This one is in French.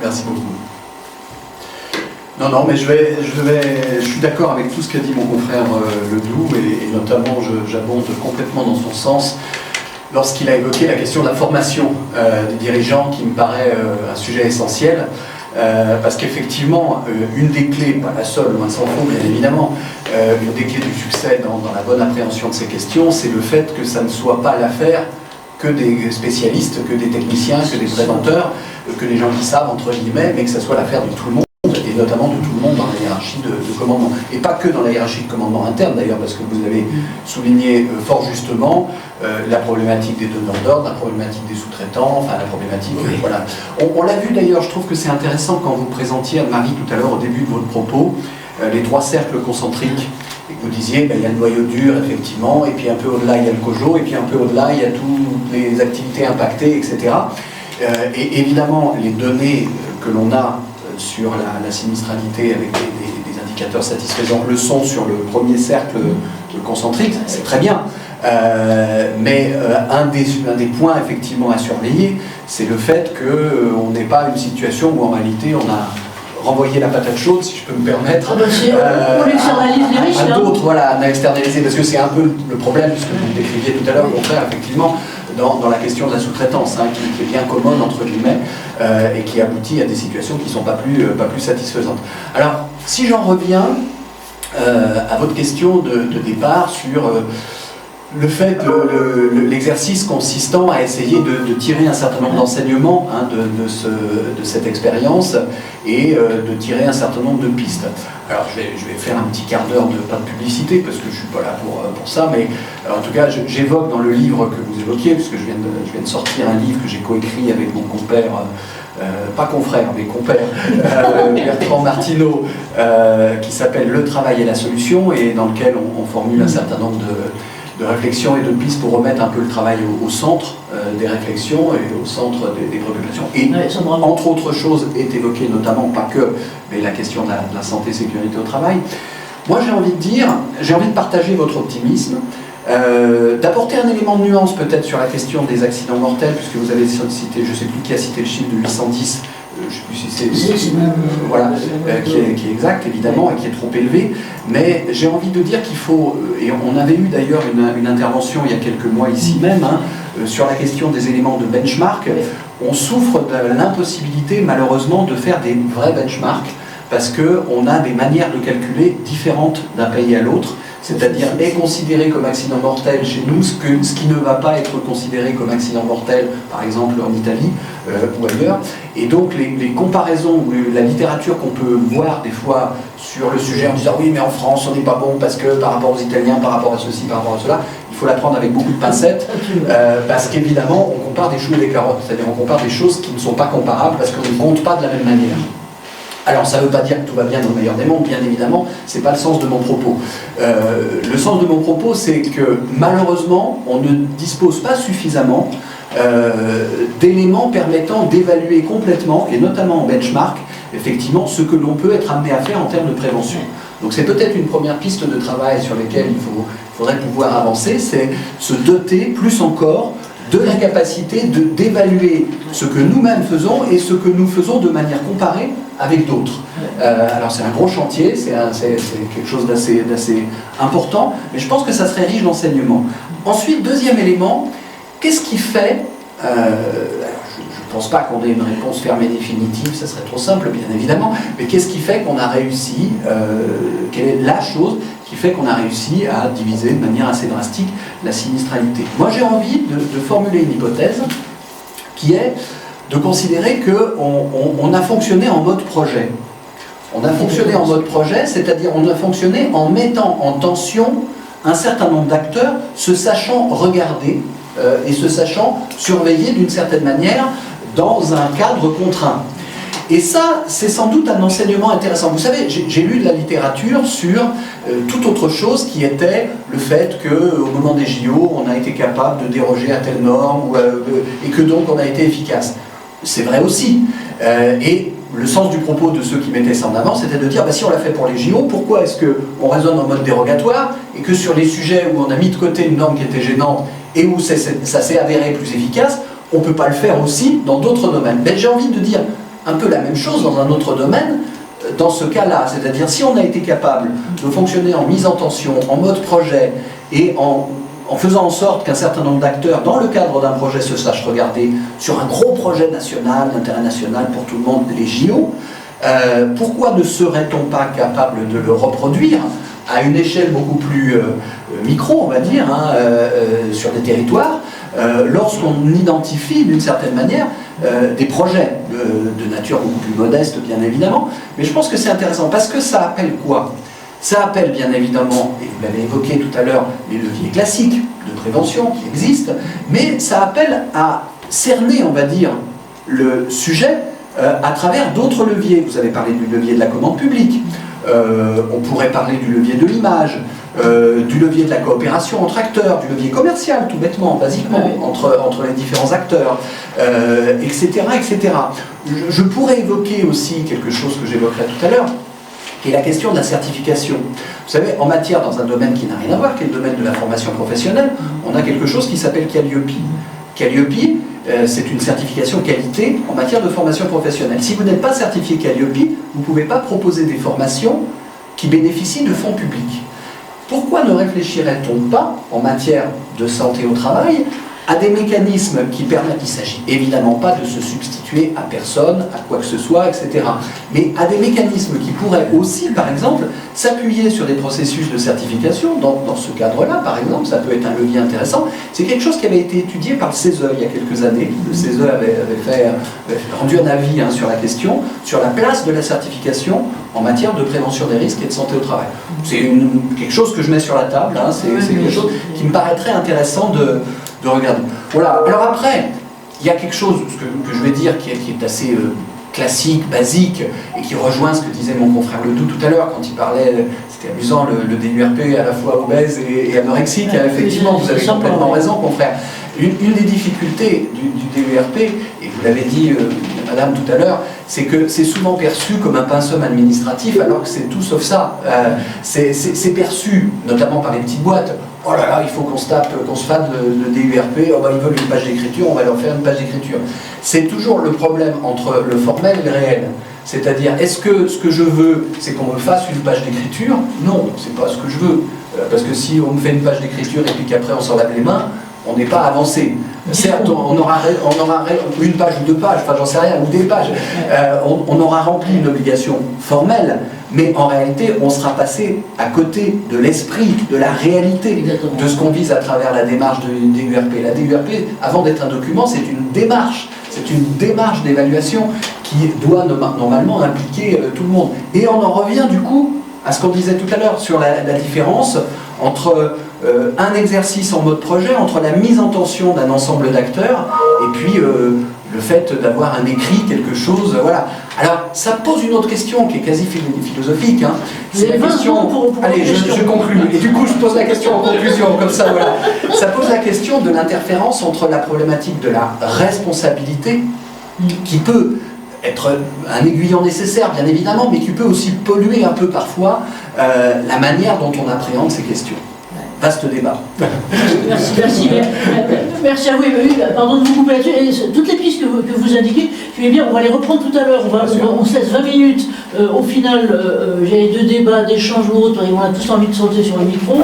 Merci beaucoup. Non, mais je suis d'accord avec tout ce qu'a dit mon confrère Ledoux, et notamment j'abonde complètement dans son sens lorsqu'il a évoqué la question de la formation des dirigeants, qui me paraît un sujet essentiel, parce qu'effectivement, une des clés, pas la seule, loin s'en faut bien évidemment, une des clés du succès dans la bonne appréhension de ces questions, c'est le fait que ça ne soit pas l'affaire que des spécialistes, que des techniciens, que des préventeurs, que des gens qui savent, entre guillemets, mais que ça soit l'affaire de tout le monde, et notamment de tout le monde dans la hiérarchie de commandement. Et pas que dans la hiérarchie de commandement interne d'ailleurs, parce que vous avez souligné fort justement la problématique des donneurs d'ordre, la problématique des sous-traitants, enfin la problématique... Oui. Voilà. On l'a vu d'ailleurs, je trouve que c'est intéressant quand vous présentiez, Anne-Marie, tout à l'heure au début de votre propos, les trois cercles concentriques. Et que vous disiez, il y a le noyau dur, effectivement, et puis un peu au-delà, il y a le COJO, et puis un peu au-delà, il y a toutes les activités impactées, etc. Et évidemment, les données que l'on a sur la sinistralité avec des indicateurs satisfaisants le sont sur le premier cercle concentrique, c'est très bien. Mais un des points effectivement à surveiller, c'est le fait qu'on n'ait pas une situation où en réalité on a renvoyer la patate chaude, si je peux me permettre, on externalise les riches, à d'autres, voilà, à externaliser, parce que c'est un peu le problème, puisque vous le décriviez tout à l'heure, au contraire, effectivement, dans la question de la sous-traitance, hein, qui est bien commode, entre guillemets, et qui aboutit à des situations qui ne sont pas plus satisfaisantes. Alors, si j'en reviens à votre question de départ sur... le fait de l'exercice consistant à essayer de tirer un certain nombre d'enseignements de cette expérience et de tirer un certain nombre de pistes. Alors je vais faire un petit quart d'heure pas de publicité parce que je ne suis pas là pour ça, mais en tout cas j'évoque dans le livre que vous évoquiez, puisque je viens de sortir un livre que j'ai coécrit avec mon compère, pas confrère, mais compère, Bertrand Martineau, qui s'appelle « Le travail et la solution » et dans lequel on formule un certain nombre de réflexions et de pistes pour remettre un peu le travail au centre des réflexions et au centre des préoccupations. Et entre autres choses est évoquée notamment, pas que, mais la question de la santé et sécurité au travail. Moi j'ai envie de partager votre optimisme, d'apporter un élément de nuance peut-être sur la question des accidents mortels, puisque vous avez cité, je ne sais plus qui a cité le chiffre de 810, je ne sais plus si c'est voilà, qui est exact évidemment et qui est trop élevé, mais j'ai envie de dire qu'il faut, et on avait eu d'ailleurs une intervention il y a quelques mois ici même, sur la question des éléments de benchmark. On souffre de l'impossibilité malheureusement de faire des vrais benchmarks parce qu'on a des manières de calculer différentes d'un pays à l'autre. C'est-à-dire est considéré comme accident mortel chez nous, ce qui ne va pas être considéré comme accident mortel, par exemple en Italie ou ailleurs. Et donc les comparaisons, la littérature qu'on peut voir des fois sur le sujet en disant oui mais en France on n'est pas bon parce que par rapport aux Italiens, par rapport à ceci, par rapport à cela, il faut la prendre avec beaucoup de pincettes, parce qu'évidemment on compare des choux et des carottes, c'est-à-dire on compare des choses qui ne sont pas comparables parce qu'on ne compte pas de la même manière. Alors ça ne veut pas dire que tout va bien dans le meilleur des mondes, bien évidemment, ce n'est pas le sens de mon propos. Le sens de mon propos, c'est que malheureusement, on ne dispose pas suffisamment d'éléments permettant d'évaluer complètement, et notamment en benchmark, effectivement, ce que l'on peut être amené à faire en termes de prévention. Donc c'est peut-être une première piste de travail sur laquelle il faudrait pouvoir avancer, c'est se doter plus encore de la capacité d'évaluer ce que nous-mêmes faisons et ce que nous faisons de manière comparée avec d'autres. Alors c'est un gros chantier, c'est quelque chose d'assez important, mais je pense que ça serait riche d'enseignements. Ensuite, deuxième élément, qu'est-ce qui fait, alors je ne pense pas qu'on ait une réponse ferme et définitive, ça serait trop simple bien évidemment, mais qu'est-ce qui fait qu'on a réussi, quelle est la chose qui fait qu'on a réussi à diviser de manière assez drastique la sinistralité. Moi j'ai envie de formuler une hypothèse qui est de considérer qu'on a fonctionné en mode projet. On a fonctionné en mode projet, c'est-à-dire on a fonctionné en mettant en tension un certain nombre d'acteurs, se sachant regarder et se sachant surveiller d'une certaine manière dans un cadre contraint. Et ça, c'est sans doute un enseignement intéressant. Vous savez, j'ai lu de la littérature sur toute autre chose qui était le fait qu'au moment des JO, on a été capable de déroger à telle norme et que donc on a été efficace. C'est vrai aussi. Et le sens du propos de ceux qui mettaient ça en avant, c'était de dire, bah, si on l'a fait pour les JO, pourquoi est-ce qu'on raisonne en mode dérogatoire, et que sur les sujets où on a mis de côté une norme qui était gênante, et où ça s'est avéré plus efficace, on ne peut pas le faire aussi dans d'autres domaines. Mais j'ai envie de dire un peu la même chose dans un autre domaine, dans ce cas-là, c'est-à-dire si on a été capable de fonctionner en mise en tension, en mode projet, et en faisant en sorte qu'un certain nombre d'acteurs, dans le cadre d'un projet, se sachent regarder sur un gros projet national, d'intérêt national pour tout le monde, les JO, pourquoi ne serait-on pas capable de le reproduire à une échelle beaucoup plus micro, on va dire, hein, sur des territoires, lorsqu'on identifie d'une certaine manière des projets de nature beaucoup plus modeste, bien évidemment, mais je pense que c'est intéressant, parce que ça appelle quoi? Ça appelle bien évidemment, et vous l'avez évoqué tout à l'heure, les leviers classiques de prévention qui existent, mais ça appelle à cerner, on va dire, le sujet à travers d'autres leviers. Vous avez parlé du levier de la commande publique, on pourrait parler du levier de l'image, du levier de la coopération entre acteurs, du levier commercial, tout bêtement, basiquement, entre les différents acteurs, etc., etc. Je pourrais évoquer aussi quelque chose que j'évoquerai tout à l'heure, qui est la question de la certification. Vous savez, en matière, dans un domaine qui n'a rien à voir, qui est le domaine de la formation professionnelle, on a quelque chose qui s'appelle Calliope. Calliope, c'est une certification qualité en matière de formation professionnelle. Si vous n'êtes pas certifié Calliope, vous ne pouvez pas proposer des formations qui bénéficient de fonds publics. Pourquoi ne réfléchirait-on pas, en matière de santé au travail, à des mécanismes qui permettent, il ne s'agit évidemment pas de se substituer à personne, à quoi que ce soit, etc. Mais à des mécanismes qui pourraient aussi, par exemple, s'appuyer sur des processus de certification. Dans ce cadre-là, par exemple, ça peut être un levier intéressant. C'est quelque chose qui avait été étudié par le CESE il y a quelques années. Le CESE avait rendu un avis sur la question, sur la place de la certification en matière de prévention des risques et de santé au travail. C'est quelque chose que je mets sur la table, hein, c'est quelque chose qui me paraîtrait intéressant de regarder. Voilà. Alors après, il y a quelque chose que je vais dire qui est assez classique, basique, et qui rejoint ce que disait mon confrère Ledoux tout à l'heure quand il parlait, c'était amusant, le DURP à la fois obèse et anorexique. Effectivement, vous avez complètement raison, confrère. Une des difficultés du DURP, et vous l'avez dit, madame, tout à l'heure, c'est que c'est souvent perçu comme un pinceau administratif, alors que c'est tout sauf ça. C'est perçu, notamment par les petites boîtes. Oh là là, il faut qu'on se fasse le DURP, oh bah, ils veulent une page d'écriture, on va leur faire une page d'écriture. C'est toujours le problème entre le formel et le réel. C'est-à-dire, est-ce que ce que je veux, c'est qu'on me fasse une page d'écriture? Non, c'est pas ce que je veux. Parce que si on me fait une page d'écriture et puis qu'après on s'en lave les mains, on n'est pas avancé. Certes, on aura une page ou deux pages, enfin j'en sais rien, ou des pages. On aura rempli une obligation formelle, mais en réalité, on sera passé à côté de l'esprit, de la réalité, de ce qu'on vise à travers la démarche de DURP. La DURP, avant d'être un document, c'est une démarche. C'est une démarche d'évaluation qui doit normalement impliquer tout le monde. Et on en revient du coup à ce qu'on disait tout à l'heure sur la différence entre un exercice en mode projet, entre la mise en tension d'un ensemble d'acteurs et puis le fait d'avoir un écrit, quelque chose, voilà. Alors, ça pose une autre question qui est quasi philosophique. Hein. C'est la question... Allez, je conclue. Et du coup, je pose la question en conclusion, comme ça, voilà. Ça pose la question de l'interférence entre la problématique de la responsabilité, qui peut être un aiguillon nécessaire, bien évidemment, mais qui peut aussi polluer un peu parfois la manière dont on appréhende ces questions. Vaste débat. Merci à vous. Pardon de vous couper là-dessus. Et toutes les pistes que vous indiquez, on va les reprendre tout à l'heure. On se laisse 20 minutes. Au final, j'ai deux débats, d'échanges ou autres, et on a tous envie de sauter sur le micro.